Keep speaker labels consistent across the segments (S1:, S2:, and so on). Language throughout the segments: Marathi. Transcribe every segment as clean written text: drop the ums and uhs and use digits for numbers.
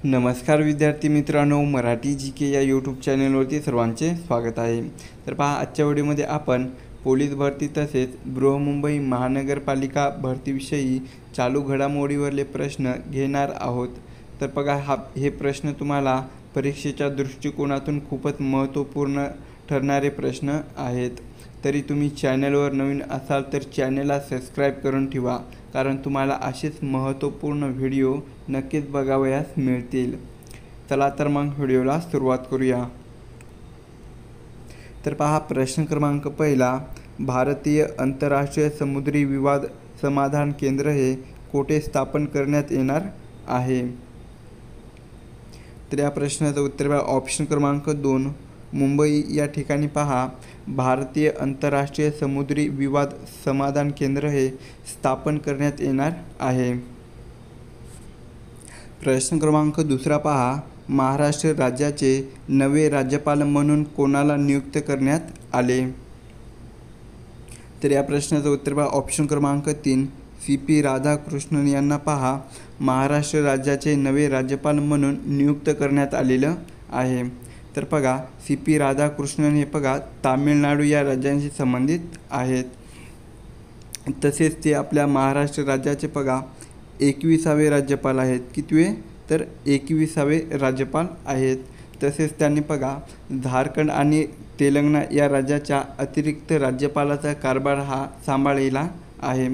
S1: नमस्कार विद्यार्थी मित्रांनो, मराठी जी के या यूट्यूब चॅनलवरती सर्वांचे स्वागत आहे। तर पहा, आजच्या व्हिडिओमध्ये आपण पोलीस भरती तसेच बृहन्मुंबई महानगरपालिका भरतीविषयी चालू घडामोडीवरले प्रश्न घेणार आहोत। तर बघा, हे प्रश्न तुम्हाला परीक्षेच्या दृष्टिकोनातून खूपच महत्त्वपूर्ण ठरणारे प्रश्न आहेत। तरी तुम्ही चॅनलवर नवीन असाल तर चॅनलला सबस्क्राईब करून ठेवा, कारण तुम्हाला असेच महत्त्वपूर्ण व्हिडिओ नक्कीच बघावयास मिळतील। चला तर मग व्हिडिओला सुरुवात करूया। तर पहा, प्रश्न क्रमांक पहिला, भारतीय आंतरराष्ट्रीय समुद्री विवाद समाधान केंद्र हे कोठे स्थापन करण्यात येणार आहे? तर या प्रश्नाचं उत्तर बघा, ऑप्शन क्रमांक 2 मुंबई या ठिकाणी पहा भारतीय आंतरराष्ट्रीय समुद्री विवाद समाधान केंद्र हे स्थापन करण्यात येणार आहे। प्रश्न क्रमांक दुसरा पहा, महाराष्ट्र राज्याचे नवे राज्यपाल म्हणून कोणाला नियुक्त करण्यात आले? तर या प्रश्नाचं उत्तर बघा, ऑप्शन क्रमांक 3 CP राधाकृष्णन यांना पहा महाराष्ट्र राज्याचे नवे राज्यपाल म्हणून नियुक्त करण्यात आलेलं आहे। तर बघा, CP राधाकृष्णन हे बघा तामिळनाडू या राज्याशी संबंधित आहेत। तसेच ते आपल्या महाराष्ट्र राज्याचे बघा 21वे राज्यपाल आहेत। कितवे? तर 21वे राज्यपाल आहेत। तसेच त्यांनी बघा झारखंड आणि तेलंगणा या राज्याच्या अतिरिक्त राज्यपालाचा कारभार हा सांभाळलेला आहे।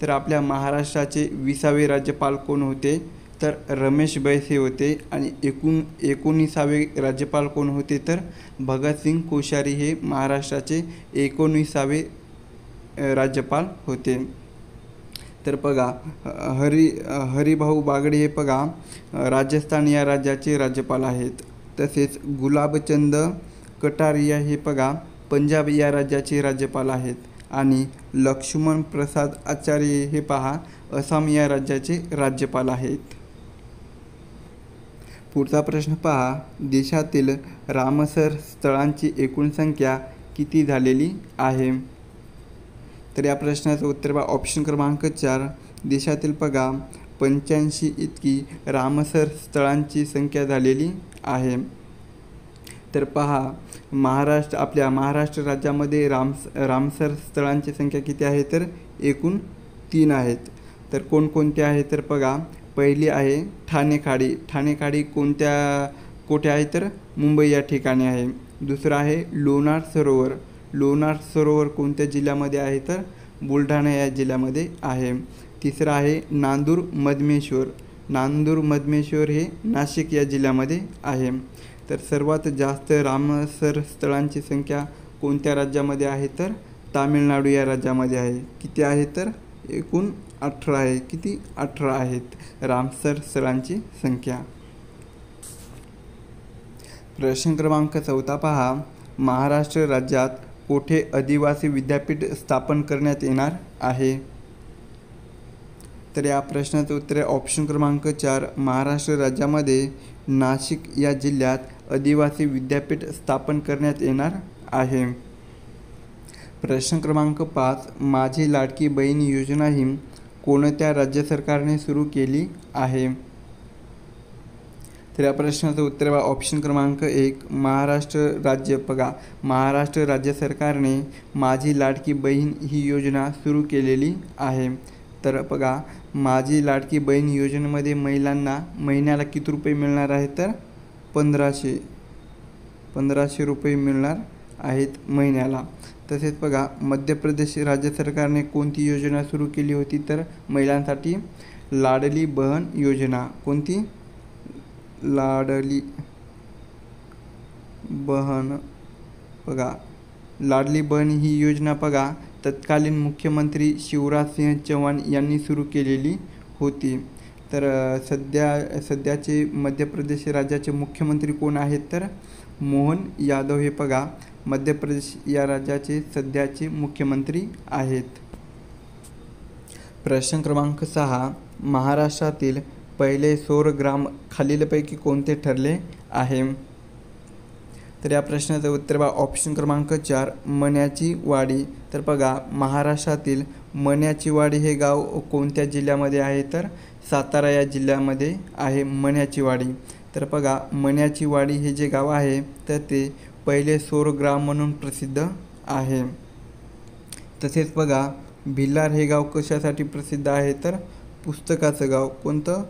S1: तर आपल्या महाराष्ट्राचे 20वे राज्यपाल कोण होते? तर रमेश बैस हे होते। आणि 19वे राज्यपाल कोण होते? तर भगतसिंग कोश्यारी हे महाराष्ट्राचे 19वे राज्यपाल होते। तर बघा, हरिभाऊ बागडे हे बघा राजस्थान या राज्याचे राज्यपाल आहेत। तसेच गुलाबचंद कटारिया हे बघा पंजाब या राज्याचे राज्यपाल आहेत। आणि लक्ष्मण प्रसाद आचार्य हे पहा आसाम या राज्याचे राज्यपाल आहेत। पुढचा प्रश्न पहा, देशातील रामसर स्थळांची एकूण संख्या किती झालेली आहे? तर या प्रश्नाचं उत्तर बघा, ऑप्शन क्रमांक 4 देशातील बघा 85 इतकी रामसर स्थळांची संख्या झालेली आहे। तर पहा, आपल्या महाराष्ट्र राज्यामध्ये रामसर स्थळांची संख्या किती आहे? तर एकूण 3 आहेत। तर कोणकोणते आहे? तर बघा, पहिली आहे ठाणे खाडी कोठे आहे? तर मुंबई या ठिकाणी आहे। दुसरं आहे लोणार सरोवर कोणत्या जिल्ह्यामध्ये आहे? तर बुलढाणा या जिल्ह्यामध्ये आहे। तिसरं आहे नांदूर मधमेश्वर हे नाशिक या जिल्ह्यामध्ये आहे। तर सर्वात जास्त रामसर स्थळांची संख्या कोणत्या राज्यामध्ये आहे? तर तामिळनाडू या राज्यामध्ये आहे। किती आहे? तर एकूण 18 आहे। किती? 18 आहेत रामसर स्थळांची संख्या। प्रश्न क्रमांक 4 पहा, महाराष्ट्र राज्यात कोठे आदिवासी विद्यापीठ स्थापन करण्यात येणार आहे? तर या प्रश्नाचं उत्तर आहे ऑप्शन क्रमांक 4 महाराष्ट्र राज्यामध्ये नाशिक या जिल्ह्यात आदिवासी विद्यापीठ स्थापन करण्यात येणार आहे। प्रश्न क्रमांक 5 माझी लाडकी बहीण योजना ही कोणत्या राज्य सरकारने सुरू केली आहे? तर या प्रश्नाचं उत्तर बघा, ऑप्शन क्रमांक 1 महाराष्ट्र राज्य बघा महाराष्ट्र राज्य सरकारने माझी लाडकी बहीण ही योजना सुरू केलेली आहे। तर बघा, माझी लाडकी बहीण योजनेमध्ये महिलांना महिन्याला किती रुपये मिळणार आहे? तर 1500 रुपये मिळणार आहेत महिन्याला। तसेच बघा, मध्य प्रदेश राज्य सरकारने कोणती योजना सुरू केली होती? तर महिलांसाठी लाडली बहन योजना। कोणती? लाडली बहन बघा लाडली बहन ही योजना बघा तत्कालीन मुख्यमंत्री शिवराज सिंह चौहान यांनी सुरू केलेली होती। तर सध्याचे मध्य प्रदेश राज्याचे मुख्यमंत्री कोण आहेत? तर मोहन यादव हे बघा मध्य प्रदेश या राज्याचे सध्याचे मुख्यमंत्री आहेत। प्रश्न क्रमांक 6 महाराष्ट्रातील पहिले सौर ग्राम खालीलपैकी कोणते ठरले आहे? तर या प्रश्नाचं उत्तर बघा, ऑप्शन क्रमांक 4 मण्याची वाडी। तर बघा, महाराष्ट्रातील मण्याची वाडी हे गाव कोणत्या जिल्ह्यामध्ये आहे? तर सातारा या जिल्ह्यामध्ये आहे मण्याची वाडी। तर बघा मण्याची वाडी हे जे गाव आहे तर ते पहिले सौर ग्राम म्हणून प्रसिद्ध आहे. तसेच बघा भिलार हे गाव कशासाठी प्रसिद्ध आहे तर पुस्तकाचं गाव. कोणतं?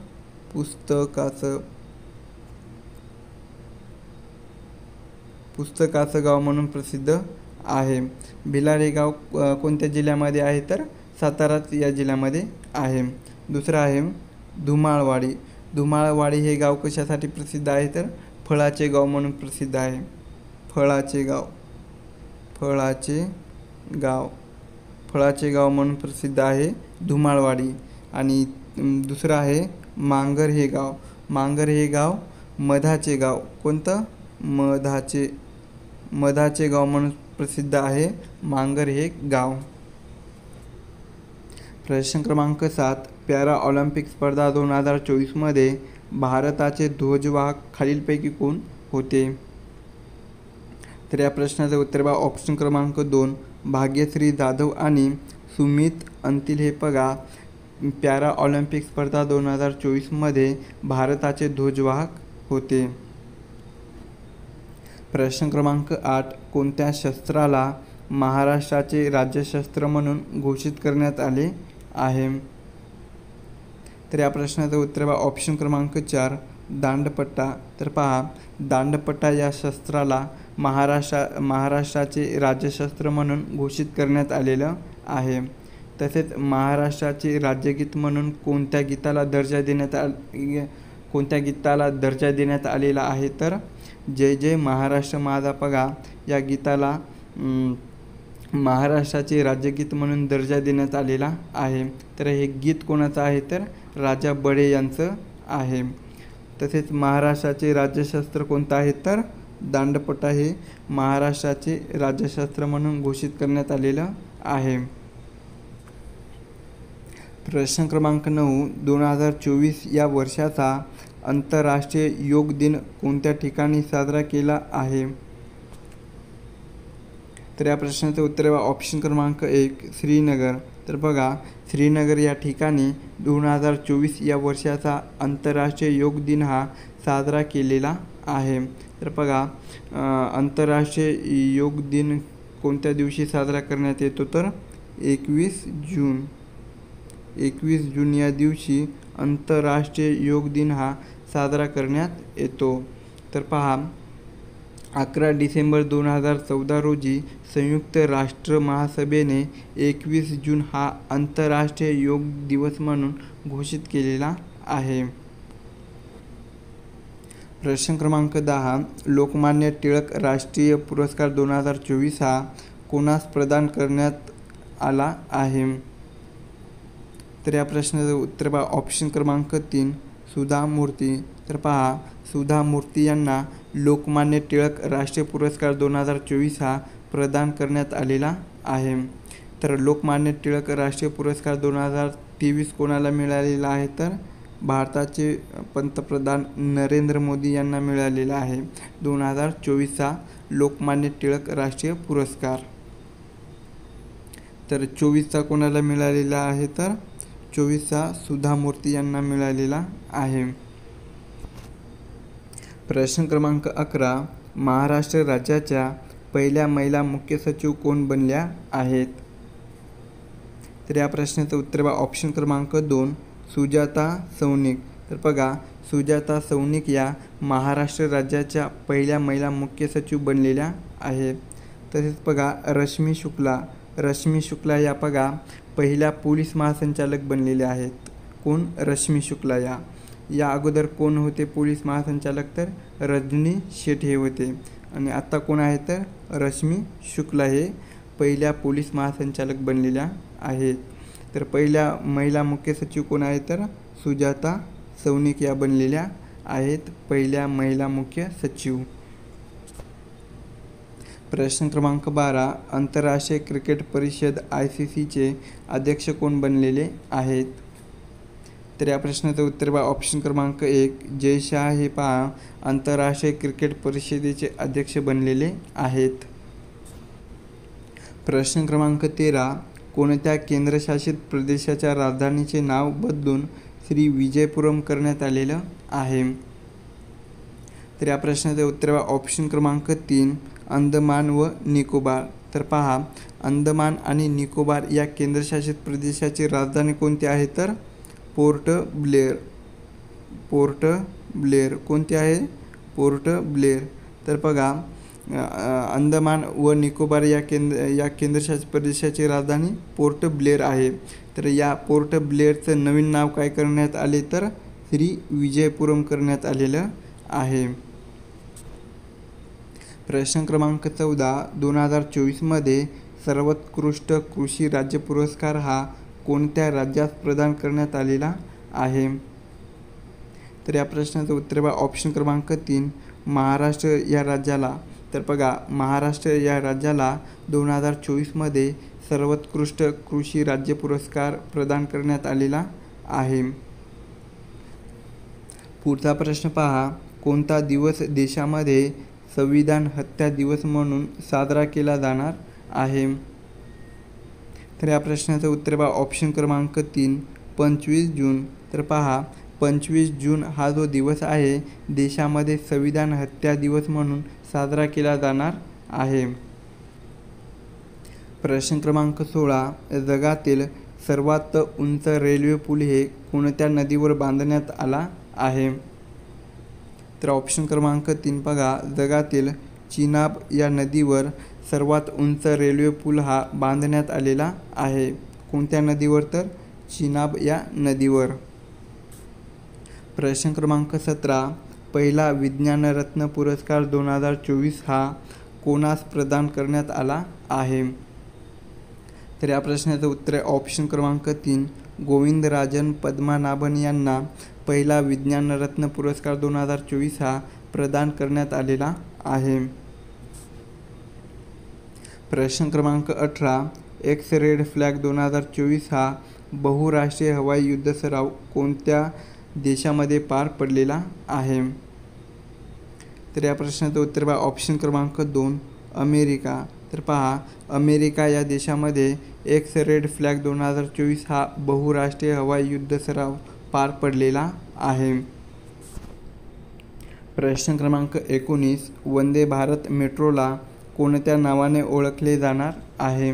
S1: पुस्तकाचं गाव म्हणून प्रसिद्ध आहे. भिलार हे गाव कोणत्या जिल्ह्यामध्ये आहे तर सातारा या जिल्ह्यामध्ये आहे. दुसरं आहे धुमाळवाडी. धुमाळवाडी हे गाव कशासाठी प्रसिद्ध आहे तर फळाचे गाव म्हणून प्रसिद्ध आहे. फळाचे गाव म्हणून प्रसिद्ध आहे धुमाळवाडी. आणि दुसरं आहे मांगर हे गाव. मांगर हे गाव मधाचे गाव. कोणतं? मधाचे गाव म्हणून प्रसिद्ध आहे मांगर हे गाव. प्रश्न क्रमांक 7 पॅरा ऑलिम्पिक स्पर्धा 2024 मध्ये भारताचे ध्वजवाहक खालीलपैकी कोण होते? तर या प्रश्नाचं उत्तर बघा ऑप्शन क्रमांक 2 भाग्यश्री जाधव आणि सुमित अंतिल हे बघा पॅरा ऑलिम्पिक स्पर्धा 2024 मध्ये भारताचे ध्वजवाहक होते. प्रश्न क्रमांक 8 कोणत्या शस्त्राला महाराष्ट्राचे राज्यशस्त्र म्हणून घोषित करण्यात आले आहे? तर या प्रश्नाचं उत्तर बघा ऑप्शन क्रमांक 4 दांडपट्टा. तर पहा दांडपट्टा या शस्त्राला महाराष्ट्राचे राज्यशस्त्र म्हणून घोषित करण्यात आलेलं आहे. तसेच महाराष्ट्राचे राज्यगीत म्हणून कोणत्या गीताला दर्जा देण्यात आलेला आहे तर जय जय महाराष्ट्र माझा. बघा या गीताला महाराष्ट्राचे राज्यगीत म्हणून दर्जा देण्यात आलेला आहे. तर हे गीत कोणाचं आहे तर राजा बढे यांचं आहे. तसेच महाराष्ट्राचे राज्यशस्त्र कोणतं आहे तर दांडपट्टा हे महाराष्ट्राचे राज्यशस्त्र म्हणून घोषित करण्यात आलेलं आहे. प्रश्न क्रमांक 9 2024 या वर्षाचा आंतरराष्ट्रीय योग दिन कोणत्या ठिकाणी साजरा केला आहे? तर या प्रश्नाचं उत्तर आहे ऑप्शन क्रमांक 1 श्रीनगर. तर बघा श्रीनगर या ठिकाणी 2024 या वर्षाचा आंतरराष्ट्रीय योग दिन हा साजरा केलेला आहे. तर बघा आंतरराष्ट्रीय योग दिन कोणत्या दिवशी साजरा करण्यात येतो तर 21 जून या दिवशी आंतरराष्ट्रीय योग दिन हा साजरा करण्यात येतो. तर पहा 11 डिसेंबर 2014 रोजी संयुक्त राष्ट्र महासभेने 21 जून हा आंतरराष्ट्रीय योग दिवस म्हणून घोषित केलेला आहे. प्रश्न क्रमांक 10 लोकमान्य टिळक राष्ट्रीय पुरस्कार 2024 हा कोणास प्रदान करण्यात आला आहे? तर या प्रश्नाचं उत्तर पहा ऑप्शन क्रमांक 3 सुधा मूर्ती. तर पहा सुधा मूर्ती यांना लोकमान्य टिळक राष्ट्रीय पुरस्कार 2024 हा प्रदान करण्यात आलेला आहे. तर लोकमान्य टिळक राष्ट्रीय पुरस्कार 2023 कोणाला मिळालेला आहे तर भारताचे पंतप्रधान नरेंद्र मोदी यांना मिळालेला आहे 2024चा लोकमान्य टिळक राष्ट्रीय पुरस्कार. तर 24चा कोणाला मिळालेला आहे तर 24चा सुधा मूर्ती यांना मिळालेला आहे. प्रश्न क्रमांक 11 महाराष्ट्र राज्याच्या पहिल्या महिला मुख्य सचिव कोण बनल्या आहेत? तर या प्रश्नाचं उत्तर बघा ऑप्शन क्रमांक 2 सुजाता सौनिक. तर बघा सुजाता सौनिक या महाराष्ट्र राज्याच्या पहिल्या महिला मुख्य सचिव बनलेल्या आहेत. तसेच बघा रश्मी शुक्ला या बघा पहिल्या पोलीस महासंचालक बनलेल्या आहेत. कोण? रश्मी शुक्ला या अगोदर कोण होते पोलीस महासंचालक तर रजनी शेठ हे होते. आणि आता कोण आहे तर रश्मी शुक्ला हे पहिल्या पोलीस महासंचालक बनलेल्या आहेत. तर पहिल्या महिला मुख्य सचिव कोण आहे तर सुजाता सौनिक या बनलेल्या आहेत पहिल्या महिला मुख्य सचिव. प्रश्न क्रमांक 12 आंतरराष्ट्रीय क्रिकेट परिषद ICCचे अध्यक्ष कोण बनलेले आहेत? तर या प्रश्नाचं उत्तर बघा ऑप्शन क्रमांक 1 जय शाह हे पहा आंतरराष्ट्रीय क्रिकेट परिषदेचे अध्यक्ष बनलेले आहेत. प्रश्न क्रमांक 13 कोणत्या केंद्रशासित प्रदेशाच्या राजधानीचे नाव बदलून श्री विजयपुरम करण्यात आलेलं आहे? तर या प्रश्नाचे उत्तर ऑप्शन क्रमांक 3 अंदमान व निकोबार. तर पहा, अंदमान आणि निकोबार या केंद्रशासित प्रदेशाची राजधानी कोणती आहे तर पोर्ट ब्लेअर. पोर्ट ब्लेअर कोणती आहे? पोर्ट ब्लेअर. तर बघा, अंदमान व निकोबार या केंद्रशासित प्रदेशाची राजधानी पोर्ट ब्लेअर आहे. तर या पोर्ट ब्लेअरचं नवीन नाव काय करण्यात आले तर श्री विजयपुरम करण्यात आलेलं आहे. प्रश्न क्रमांक 14 2024मध्ये सर्वोत्कृष्ट कृषी राज्य पुरस्कार हा कोणत्या राज्यास प्रदान करण्यात आलेला आहे? तर या प्रश्नाचं उत्तर ऑप्शन क्रमांक 3 महाराष्ट्र या राज्याला. तर बघा, महाराष्ट्र या राज्याला 2024मध्ये सर्वोत्कृष्ट कृषी राज्य पुरस्कार प्रदान करण्यात आलेला आहे. पुढचा प्रश्न पहा, कोणता दिवस देशामध्ये संविधान हत्या दिवस म्हणून साजरा केला जाणार आहे? तर या प्रश्नाचं उत्तर ऑप्शन क्रमांक 3 25 जून. तर पहा, 25 जून हा जो दिवस आहे देशामध्ये संविधान हत्या दिवस म्हणून साजरा केला जाणार आहे. प्रश्न क्रमांक 16 जगातील सर्वात उंच रेल्वे पूल हे कोणत्या नदीवर बांधण्यात आला आहे? तर ऑप्शन क्रमांक 3 बघा, जगातील चिनाब या नदीवर सर्वात उंच रेल्वे पूल हा बांधण्यात आलेला आहे. कोणत्या नदीवर तर चिनाब या नदीवर. प्रश्न क्रमांक 17 पहिला विज्ञान रत्न पुरस्कार 2024 हा कोणास प्रदान करण्यात आला आहे? तर या प्रश्नाचं उत्तर ऑप्शन क्रमांक 3 गोविंदराजन पद्मनाभन यांना पहिला विज्ञान रत्न पुरस्कार 2024 हा प्रदान करण्यात आलेला आहे. प्रश्न क्रमांक 18 एक्स रेड फ्लॅग 2024 हा बहुराष्ट्रीय हवाई युद्ध सराव कोणत्या देशामध्ये पार पडलेला आहे? तर या प्रश्नाचं उत्तर ऑप्शन क्रमांक 2 अमेरिका. तर पहा, अमेरिका या देशामध्ये एक्स रेड फ्लॅग 2024 हा बहुराष्ट्रीय हवाई युद्ध सराव पार पडलेला आहे. प्रश्न क्रमांक 19 वंदे भारत मेट्रोला कोणत्या नावाने ओळखले जाणार आहे?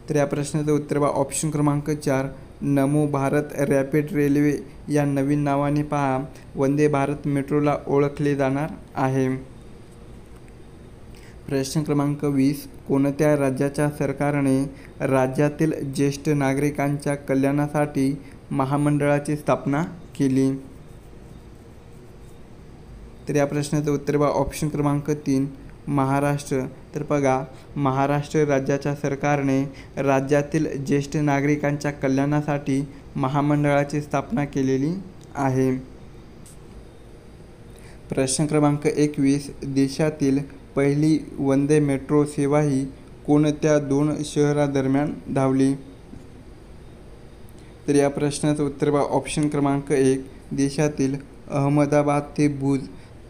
S1: तर या प्रश्नाचं उत्तर ऑप्शन क्रमांक 4 नमो भारत रॅपिड रेल्वे या नवीन नावाने पहा वंदे भारत मेट्रोला ओळखले जाणार आहे. प्रश्न क्रमांक 20 कोणत्या राज्याच्या सरकारने राज्यातील ज्येष्ठ नागरिकांच्या कल्याणासाठी महामंडळाची स्थापना केली? तर या प्रश्नाचं उत्तर ऑप्शन क्रमांक 3 महाराष्ट्र. तर बघा, महाराष्ट्र राज्याच्या सरकारने राज्यातील ज्येष्ठ नागरिकांच्या कल्याणासाठी महामंडळाची स्थापना केलेली आहे. प्रश्न क्रमांक 21 देशातील पहिली वंदे मेट्रो सेवा ही कोणत्या 2 शहरादरम्यान धावली? तर या प्रश्नाचं उत्तर ऑप्शन क्रमांक 1 देशातील अहमदाबाद ते भुज.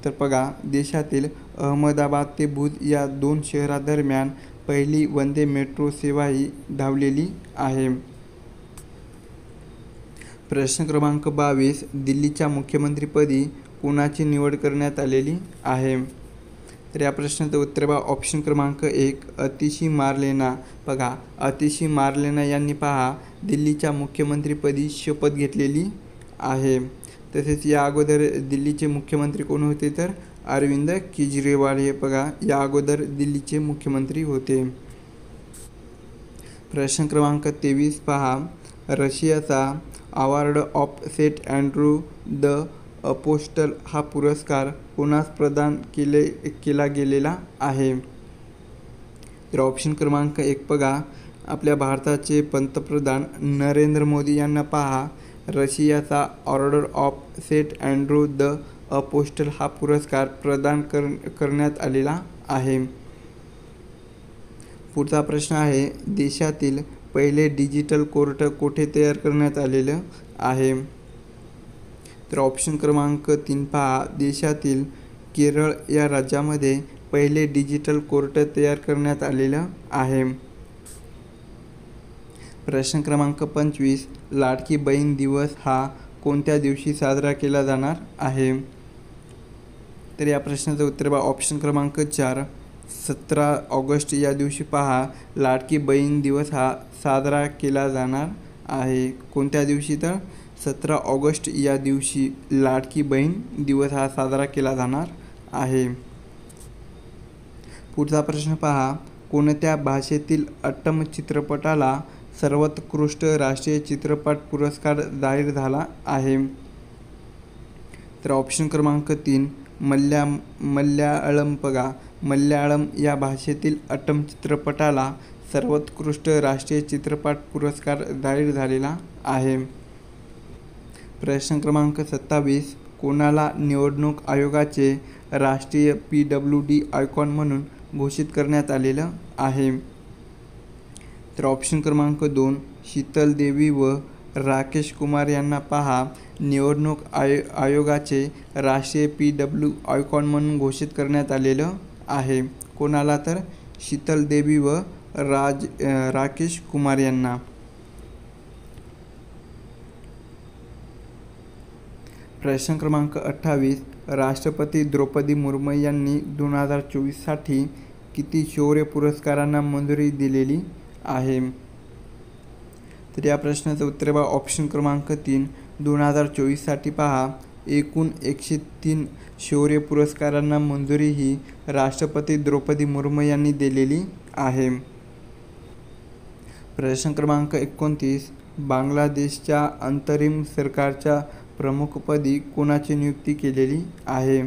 S1: तर बघा, देशातील अहमदाबाद ते भुज या 2 शहरादरम्यान पहिली वंदे मेट्रो सेवा ही धावलेली आहे. प्रश्न क्रमांक 22 दिल्लीच्या मुख्यमंत्रीपदी कोणाची निवड करण्यात आलेली आहे? तर या प्रश्नाचं उत्तर ऑप्शन क्रमांक 1 अतिशी मार्लेना. बघा, अतिशी मार्लेना यांनी पहा दिल्लीच्या मुख्यमंत्रीपदी शपथ घेतलेली आहे. तसेच या अगोदर दिल्लीचे मुख्यमंत्री कोण होते तर अरविंद केजरीवाल हे बघा या अगोदर दिल्लीचे मुख्यमंत्री होते. प्रश्न क्रमांक 23 पहा रशियाचा award of saint Andrew the apostle हा पुरस्कार कोणास प्रदान केला गेलेला आहे? तर ऑप्शन क्रमांक 1 बघा, आपल्या भारताचे पंतप्रधान नरेंद्र मोदी यांना पहा रशियाचा order of saint Andrew the apostle हा पुरस्कार प्रदान करण्यात आलेला आहे. पुढचा प्रश्न आहे देशातील पहिले डिजिटल कोर्ट कोठे तयार करण्यात आलेलं आहे? तर ऑप्शन क्रमांक 3 पहा देशातील केरळ या राज्यामध्ये पहिले डिजिटल कोर्ट तयार करण्यात आलेलं आहे. प्रश्न क्रमांक 25 लाडकी बहीण दिवस हा कोणत्या दिवशी साजरा केला जाणार आहे? तर या प्रश्नाचं उत्तर बघा ऑप्शन क्रमांक 4 17 ऑगस्ट या दिवशी पहा लाडकी बहीण दिवस हा साजरा केला जाणार आहे. कोणत्या दिवशी? तर 17 ऑगस्ट या दिवशी लाडकी बहीण दिवस हा साजरा केला जाणार आहे. पुढचा प्रश्न पहा कोणत्या भाषेतील अट्टम चित्रपटाला सर्वोत्कृष्ट राष्ट्रीय चित्रपट पुरस्कार जाहीर झाला आहे? तर ऑप्शन क्रमांक 3 मल्याळम बघा मल्याळम या भाषेतील अट्टम चित्रपटाला सर्वोत्कृष्ट राष्ट्रीय चित्रपट पुरस्कार जाहीर झालेला आहे. प्रश्न क्रमांक 27 कोणाला निवडणूक आयोगाचे राष्ट्रीय PWD आयकॉन म्हणून घोषित करण्यात आलेलं आहे? तर ऑप्शन क्रमांक 2 शीतल देवी व राकेश कुमार यांना पहा निवडणूक आयोगाचे राष्ट्रीय PW आयकॉन म्हणून घोषित करण्यात आलेलं आहे. कोणाला? तर शीतल देवी व राकेश कुमार यांना. प्रश्न क्रमांक 28 राष्ट्रपती द्रौपदी मुर्मू यांनी 2024 साठी किती शौर्य पुरस्कारांना मंजुरी दिलेली आहे? तर या प्रश्नाचं उत्तर बघा ऑप्शन क्रमांक 3 2024 साठी पहा एकूण 103 शौर्य पुरस्कारांना मंजुरी ही राष्ट्रपती द्रौपदी मुर्मू यांनी दिलेली आहे. प्रश्न क्रमांक 29 बांगलादेशच्या अंतरिम सरकारच्या प्रमुखपदी कोणाची नियुक्ती केलेली आहे?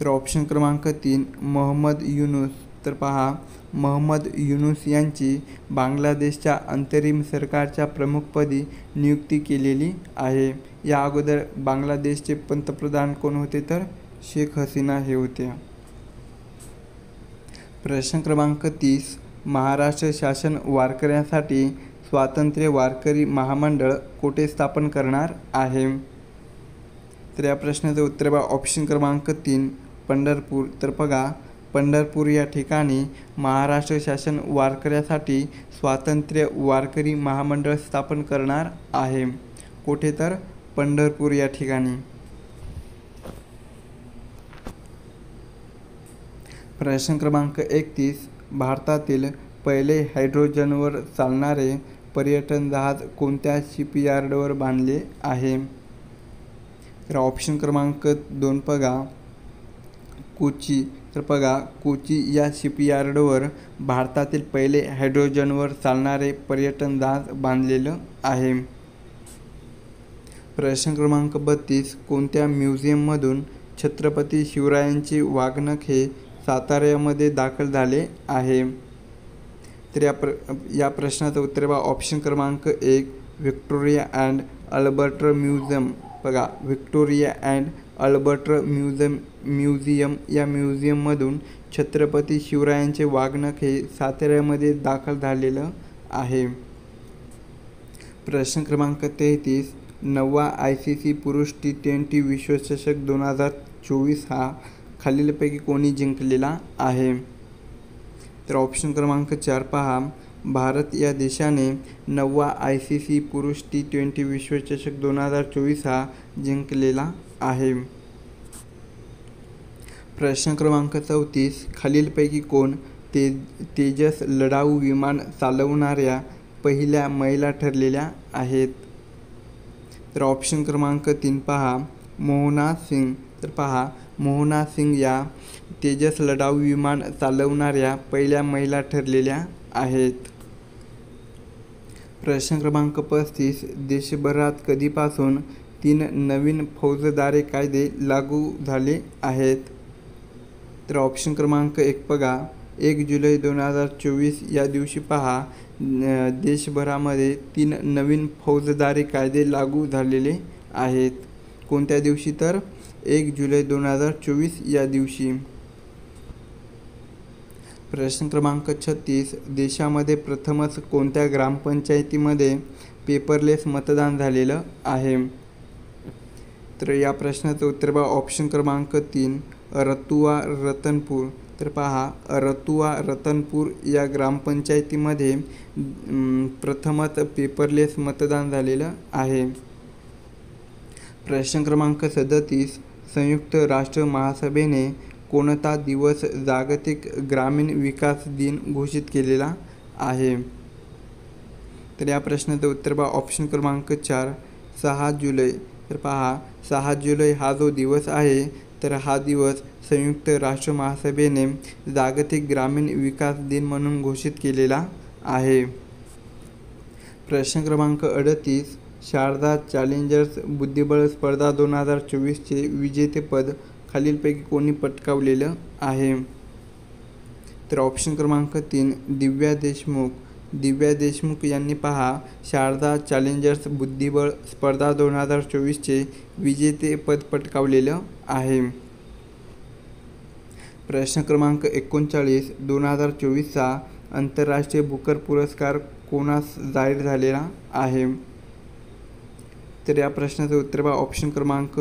S1: तर ऑप्शन क्रमांक 3 मोहम्मद युनूस. तर पहा मोहम्मद युनूस यांची बांगलादेशच्या अंतरिम सरकारच्या प्रमुखपदी नियुक्ती केलेली आहे. या अगोदर बांगलादेशचे पंतप्रधान कोण होते? तर शेख हसीना हे होते. प्रश्न क्रमांक 30 महाराष्ट्र शासन वारकऱ्यांसाठी स्वातंत्र्य वारकरी महामंडळ कोठे स्थापन करणार आहे? तर या प्रश्नाचं उत्तर बघा ऑप्शन क्रमांक 3 पंढरपूर. तर बघा पंढरपूर या ठिकाणी महाराष्ट्र शासन वारकऱ्यासाठी स्वातंत्र्य वारकरी महामंडळ स्थापन करणार आहे. कोठे? तर पंढरपूर या ठिकाणी. प्रश्न क्रमांक 31 भारतातील पहिले हायड्रोजनवर चालणारे पर्यटन जहाज कोणत्या शिपयार्डवर बांधले आहे? तर ऑप्शन क्रमांक 2 बघा कोची. तर बघा कोची या शिपयार्डवर भारतातील पहिले हायड्रोजनवर चालणारे पर्यटन जहाज बांधलेलं आहे. प्रश्न क्रमांक 32 कोणत्या म्युझियममधून छत्रपती शिवरायांचे वाघनख हे साताऱ्यामध्ये दाखल झाले आहे? तर या प्रश्नाचं उत्तर बघा ऑप्शन क्रमांक 1 व्हिक्टोरिया अँड अल्बर्ट म्युझियम. बघा व्हिक्टोरिया अँड अल्बर्ट म्युझियम या म्युझियममधून छत्रपती शिवरायांचे वाघनख हे साताऱ्यामध्ये दाखल झालेलं आहे. प्रश्न क्रमांक 33 9वा ICC पुरुष T20 विश्वचषक 2024 हा खालीलपैकी कोणी जिंकलेला आहे? तर ऑप्शन क्रमांक 4 पहा भारत या देशाने 9वा ICC पुरुष T20 विश्वचषक 2024 हा जिंकलेला आहे. प्रश्न क्रमांक 34 खालीलपैकी कोण तेजस लढाऊ विमान चालवणाऱ्या पहिल्या महिला ठरलेल्या आहेत? तर ऑप्शन क्रमांक 3 पहा मोहना सिंग. तर पहा मोहना सिंग या तेजस लढाऊ विमान चालवणाऱ्या पहिल्या महिला ठरलेल्या आहेत. प्रश्न क्रमांक 35 देशभरात कधीपासून 3 नवीन फौजदारी कायदे लागू झाले आहेत? तर ऑप्शन क्रमांक 1 बघा 1 जुलै 2024 या दिवशी पहा देशभरामध्ये 3 नवीन फौजदारी कायदे लागू झालेले आहेत. कोणत्या दिवशी? तर 1 जुलै 2024 या दिवशी. प्रश्न क्रमांक 36 देशामध्ये प्रथमच कोणत्या ग्रामपंचायतीमध्ये पेपरलेस मतदान झालेलं आहे? तर या प्रश्नाचं उत्तर बघा ऑप्शन क्रमांक 3 रतुआ रतनपूर. तर पहा रतुआ रतनपूर या ग्रामपंचायतीमध्ये प्रथमच पेपरलेस मतदान झालेलं आहे. प्रश्न क्रमांक 37 संयुक्त राष्ट्र महासभेने कोणता दिवस जागतिक ग्रामीण विकास दिन घोषित केलेला आहे? तर या प्रश्नाचं उत्तर पहा ऑप्शन क्रमांक 4 6 जुलै. तर पहा 6 जुलै हा जो दिवस आहे तर हा दिवस संयुक्त राष्ट्र महासभेने जागतिक ग्रामीण विकास दिन म्हणून घोषित केलेला आहे. प्रश्न क्रमांक 38 शारदा चॅलेंजर्स बुद्धिबळ स्पर्धा 2024चे विजेतेपद खालीलपैकी कोणी पटकावलेलं आहे? तर ऑप्शन क्रमांक 3 दिव्या देशमुख. दिव्या देशमुख यांनी पहा शारदा चॅलेंजर्स बुद्धिबळ स्पर्धा 2024चे विजेतेपद पटकावलेलं आहे. प्रश्न क्रमांक 39 2024चा आंतरराष्ट्रीय बुकर पुरस्कार कोणास जाहीर झालेला आहे? तर या प्रश्नाचं उत्तर पहा ऑप्शन क्रमांक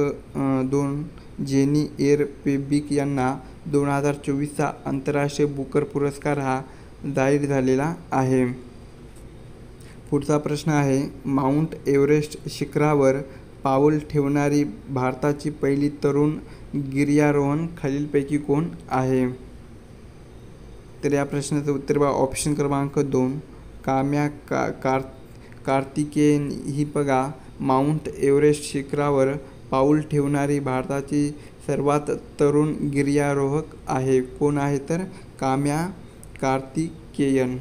S1: 2 जेनी एअर पेबिक यांना 2024चा आंतरराष्ट्रीय बुकर पुरस्कार हा जाहीर झालेला आहे. पुढचा प्रश्न आहे माउंट एव्हरेस्ट शिखरावर पाऊल ठेवणारी भारताची पहिली तरुण गिर्यारोहण खालीलपैकी कोण आहे? तर या प्रश्नाचं उत्तर पहा ऑप्शन क्रमांक 2 काम्या कार्तिकेयन ही बघा माउंट एव्हरेस्ट शिखरावर पाऊल ठेवणारी भारताची सर्वात तरुण गिर्यारोहक आहे. कोण आहे तर काम्या कार्तिकेयन.